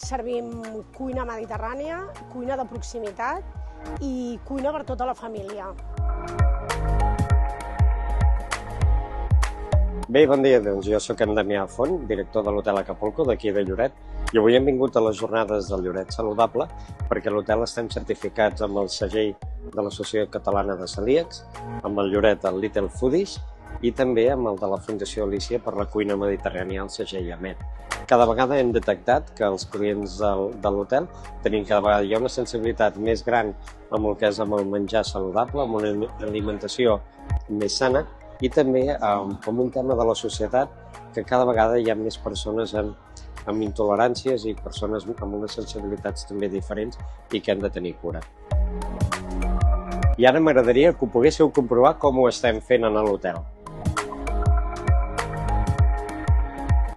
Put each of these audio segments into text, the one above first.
servim cuina mediterrània, cuina de proximitat i cuina per tota la família. Bé, bon dia. Doncs jo soc en Damià Font, director de l'Hotel Acapulco d'aquí de Lloret, i avui hem vingut a les jornades del Lloret Saludable perquè a l'hotel estem certificats amb el segell de l'Associació Catalana de Celíacs, amb el Lloret el Little Foodies i també amb el de la Fundació Alícia per la cuina mediterrània, el segell AMET. Cada vegada hem detectat que els clients de l'hotel tenim cada vegada hi ha una sensibilitat més gran amb el que és amb el menjar saludable, amb una alimentació més sana i també com un tema de la societat que cada vegada hi ha més persones amb intoleràncies i persones amb unes sensibilitats també diferents i que han de tenir cura. I ara m'agradaria que ho poguéssiu comprovar com ho estem fent en l'hotel.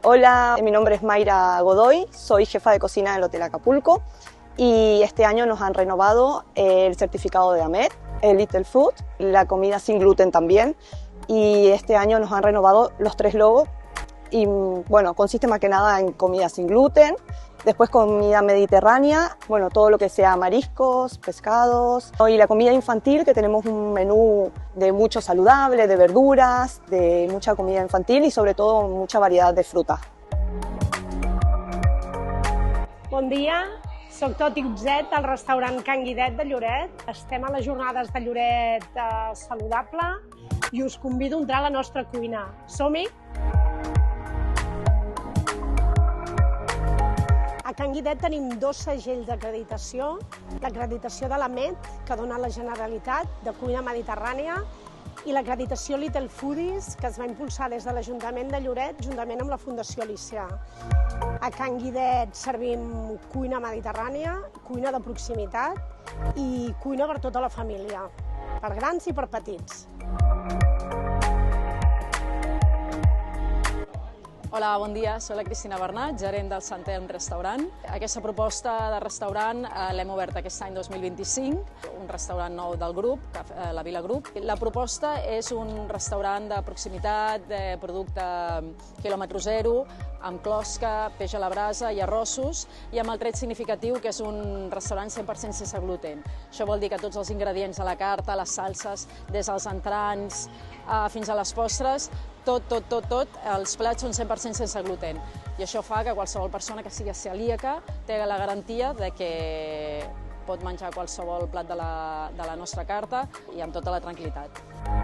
Hola, mi nombre es Mayra Godoy, soy jefa de cocina del Hotel Acapulco y este año nos han renovado el certificado de AMET, el Little Food, la comida sin gluten también, y este año nos han renovado los 3 logos y bueno, consiste más que nada en comida sin gluten, después comida mediterránea, bueno, todo lo que sea mariscos, pescados, y la comida infantil, que tenemos un menú de mucho saludable, de verduras, de mucha comida infantil y sobre todo mucha variedad de fruta. Bon dia, soc Toti Utzet, al restaurant Can Guidet de Lloret. Estem a les jornades de Lloret Saludable i us convido a entrar a la nostra cuina. Som-hi! A Can Guidet tenim 2 segells d'acreditació, l'acreditació de l'AMET, que dona la Generalitat de cuina mediterrània, i l'acreditació Little Foodies, que es va impulsar des de l'Ajuntament de Lloret, juntament amb la Fundació Alícia. A Can Guidet servim cuina mediterrània, cuina de proximitat i cuina per tota la família, per grans i per petits. Hola, bon dia. Soc la Cristina Bernat, gerent del Sant Elm Restaurant. Aquesta proposta de restaurant l'hem obert aquest any 2025, un restaurant nou del grup, la Vila Grup. La proposta és un restaurant de proximitat, de producte quilòmetre zero, amb closca, peix a la brasa i arrossos, i amb el tret significatiu que és un restaurant 100% sense gluten. Això vol dir que tots els ingredients de la carta, les salses, des dels entrants fins a les postres, tot, els plats són 100% sense gluten. I això fa que qualsevol persona que sigui celíaca tingui la garantia de que pot menjar qualsevol plat de la nostra carta i amb tota la tranquil·litat.